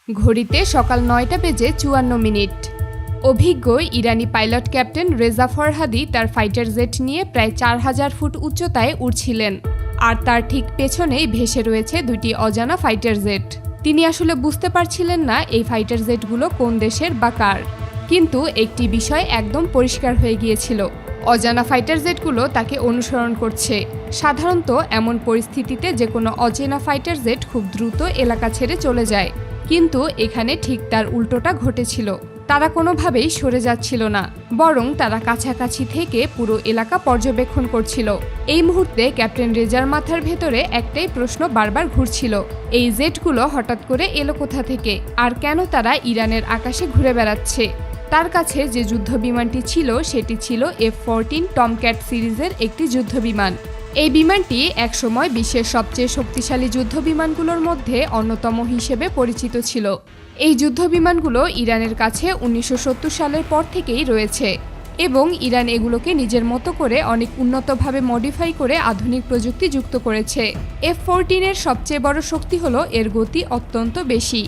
ঘড়িতে সকাল ৯টা বেজে ৫৪ মিনিট। অভিজ্ঞ ইরানি পাইলট ক্যাপ্টেন রেজা ফরহাদি তার ফাইটার জেট নিয়ে প্রায় ৪,০০০ ফুট উচ্চতায় উড়ছিলেন, আর তার ঠিক পেছনেই ভেসে রয়েছে দুটি অজানা ফাইটার জেট। তিনি আসলে বুঝতে পারছিলেন না এই ফাইটার জেটগুলো কোন দেশের বা কার, কিন্তু একটি বিষয় একদম পরিষ্কার হয়ে গিয়েছিল, অজানা ফাইটার জেটগুলো তাকে অনুসরণ করছে। সাধারণত এমন পরিস্থিতিতে যে কোনো অচেনা ফাইটার জেট খুব দ্রুত এলাকা ছেড়ে চলে যায়, কিন্তু এখানে ঠিক তার উল্টোটা ঘটেছিল। তারা কোনোভাবেই সরে যাচ্ছিল না, বরং তারা কাছাকাছি থেকে পুরো এলাকা পর্যবেক্ষণ করছিল। এই মুহূর্তে ক্যাপ্টেন রেজার মাথার ভেতরে একটাই প্রশ্ন বারবার ঘুরছিল, এই জেটগুলো হঠাৎ করে এলো কোথা থেকে, আর কেন তারা ইরানের আকাশে ঘুরে বেড়াচ্ছে। তার কাছে যে যুদ্ধ বিমানটি ছিল সেটি ছিল F-14 টমক্যাট সিরিজের একটি যুদ্ধ বিমান। এই বিমানটি একসময় বিশ্বের সবচেয়ে শক্তিশালী যুদ্ধ বিমানগুলোর মধ্যে অন্যতম হিসেবে পরিচিত ছিল। এই যুদ্ধ বিমানগুলো ইরানের কাছে ১৯৭০ সালের পর থেকেই রয়েছে, এবং ইরান এগুলোকে নিজের মতো করে অনেক উন্নতভাবে মডিফাই করে আধুনিক প্রযুক্তি যুক্ত করেছে। F-14 এর সবচেয়ে বড় শক্তি হলো এর গতি অত্যন্ত বেশি।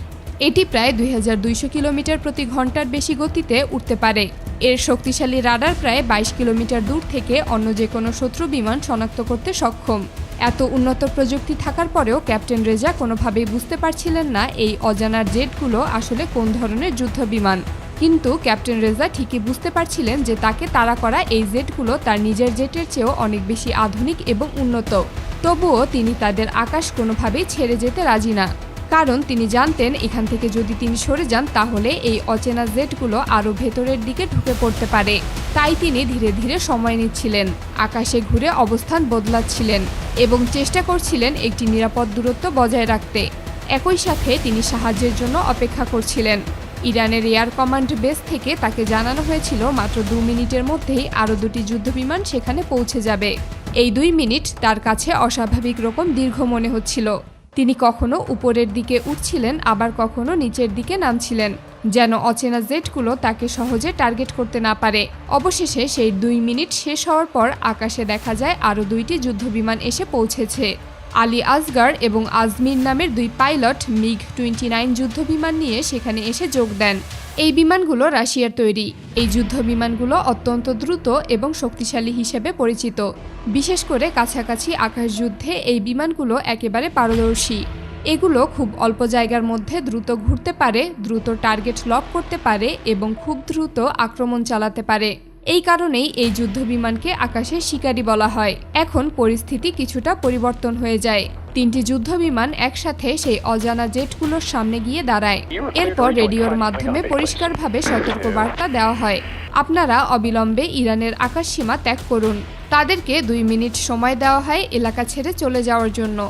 এটি প্রায় ২,২০০ কিলোমিটার প্রতি ঘন্টার বেশি গতিতে উঠতে পারে। এর শক্তিশালী রাডার প্রায় ২২ কিলোমিটার দূর থেকে অন্য যে কোনো শত্রু বিমান শনাক্ত করতে সক্ষম। এত উন্নত প্রযুক্তি থাকার পরেও ক্যাপ্টেন রেজা কোনোভাবেই বুঝতে পারছিলেন না এই অজানার জেটগুলো আসলে কোন ধরনের যুদ্ধ বিমান। কিন্তু ক্যাপ্টেন রেজা ঠিকই বুঝতে পারছিলেন যে তাকে তাড়া করা এই জেটগুলো তার নিজের জেটের চেয়েও অনেক বেশি আধুনিক এবং উন্নত। তবুও তিনি তাদের আকাশ কোনোভাবেই ছেড়ে যেতে রাজি না, কারণ তিনি জানতেন এখান থেকে যদি তিনি সরে যান তাহলে এই অচেনা জেটগুলো আরও ভেতরের দিকে ঢুকে পড়তে পারে। তাই তিনি ধীরে ধীরে সময় নিচ্ছিলেন, আকাশে ঘুরে অবস্থান বদলাচ্ছিলেন এবং চেষ্টা করছিলেন একটি নিরাপদ দূরত্ব বজায় রাখতে। একই সাথে তিনি সাহায্যের জন্য অপেক্ষা করছিলেন। ইরানের এয়ার কমান্ড বেস থেকে তাকে জানানো হয়েছিল মাত্র ২ মিনিটের মধ্যেই আরও দুটি যুদ্ধবিমান সেখানে পৌঁছে যাবে। এই ২ মিনিট তার কাছে অস্বাভাবিক রকম দীর্ঘ মনে হচ্ছিল। তিনি কখনো উপরের দিকে উঠছিলেন, আবার কখনো নিচের দিকে নামছিলেন, যেন অচেনা জেটগুলো তাকে সহজে টার্গেট করতে না পারে। অবশেষে সেই ২ মিনিট শেষ হওয়ার পর আকাশে দেখা যায় আরও দুইটি যুদ্ধবিমান এসে পৌঁছেছে। আলী আসগার এবং আজমির নামের ২ পাইলট MiG-29 যুদ্ধবিমান নিয়ে সেখানে এসে যোগ দেন। এই বিমানগুলো রাশিয়ার তৈরি। এই যুদ্ধ বিমানগুলো অত্যন্ত দ্রুত এবং শক্তিশালী হিসেবে পরিচিত। বিশেষ করে কাছাকাছি আকাশযুদ্ধে এই বিমানগুলো একেবারে পারদর্শী। এগুলো খুব অল্প জায়গার মধ্যে দ্রুত ঘুরতে পারে, দ্রুত টার্গেট লক করতে পারে এবং খুব দ্রুত আক্রমণ চালাতে পারে। এই কারণেই এই যুদ্ধ বিমানকে আকাশের শিকারী বলা হয়। এখন পরিস্থিতি কিছুটা পরিবর্তন হয়ে যায়। ৩টি যুদ্ধ বিমান একসাথে সেই অজানা জেটগুলোর সামনে গিয়ে দাঁড়ায়। এরপর রেডিওর মাধ্যমে পরিষ্কারভাবে সতর্কবার্তা দেওয়া হয়, আপনারা অবিলম্বে ইরানের আকাশসীমা ত্যাগ করুন। তাদেরকে ২ মিনিট সময় দেওয়া হয় এলাকা ছেড়ে চলে যাওয়ার জন্য।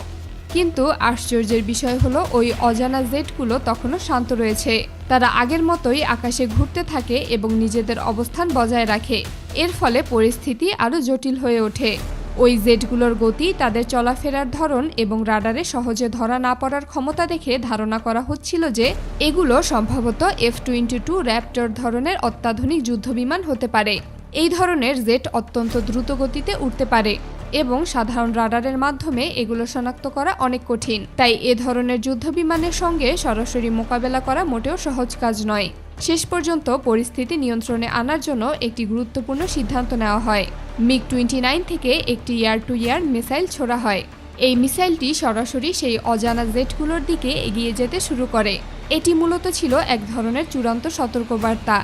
কিন্তু আশ্চর্যের বিষয় হলো ওই অজানা জেটগুলো তখনও শান্ত রয়েছে। তারা আগের মতোই আকাশে ঘুরতে থাকে এবং নিজেদের অবস্থান বজায় রাখে। এর ফলে পরিস্থিতি আরও জটিল হয়ে ওঠে। ওই জেটগুলোর গতি, তাদের চলাফেরার ধরন এবং রাডারে সহজে ধরা না পড়ার ক্ষমতা দেখে ধারণা করা হচ্ছিল যে এগুলো সম্ভবত F-22 র্যাপটর ধরনের অত্যাধুনিক যুদ্ধবিমান হতে পারে। এই ধরনের জেট অত্যন্ত দ্রুত গতিতে উঠতে পারে এবং সাধারণ রাডারের মাধ্যমে এগুলো শনাক্ত করা অনেক কঠিন। তাই এ ধরনের যুদ্ধবিমানের সঙ্গে সরাসরি মোকাবেলা করা মোটেও সহজ কাজ নয়। শেষ পর্যন্ত পরিস্থিতি নিয়ন্ত্রণে আনার জন্য একটি গুরুত্বপূর্ণ সিদ্ধান্ত নেওয়া হয়। MiG-29 থেকে একটি এয়ার টু এয়ার মিসাইল ছোড়া হয়। এই মিসাইলটি সরাসরি সেই অজানা জেটগুলোর দিকে এগিয়ে যেতে শুরু করে। এটি মূলত ছিল এক ধরনের চূড়ান্ত সতর্কবার্তা,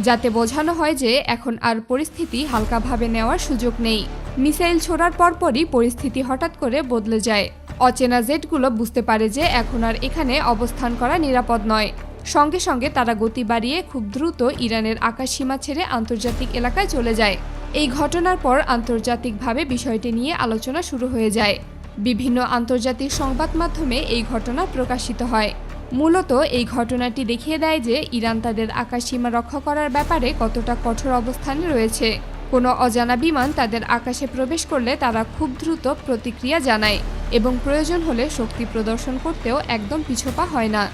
যাতে বোঝানো হয় যে এখন আর পরিস্থিতি হালকাভাবে নেওয়ার সুযোগ নেই। মিসাইল ছোড়ার পরপরই পরিস্থিতি হঠাৎ করে বদলে যায়। অচেনা জেটগুলো বুঝতে পারে যে এখন আর এখানে অবস্থান করা নিরাপদ নয়। সঙ্গে সঙ্গে তারা গতি বাড়িয়ে খুব দ্রুত ইরানের আকাশসীমা ছেড়ে আন্তর্জাতিক এলাকায় চলে যায়। এই ঘটনার পর আন্তর্জাতিকভাবে বিষয়টি নিয়ে আলোচনা শুরু হয়ে যায়। বিভিন্ন আন্তর্জাতিক সংবাদ মাধ্যমে এই ঘটনা প্রকাশিত হয়। মূলত এই ঘটনাটি দেখিয়ে দেয় যে ইরান তাদের আকাশসীমা রক্ষা করার ব্যাপারে কতটা কঠোর অবস্থানে রয়েছে। কোনো অজানা বিমান তাদের আকাশে প্রবেশ করলে তারা খুব দ্রুত প্রতিক্রিয়া জানায় এবং প্রয়োজন হলে শক্তি প্রদর্শন করতেও একদম পিছপা হয় না।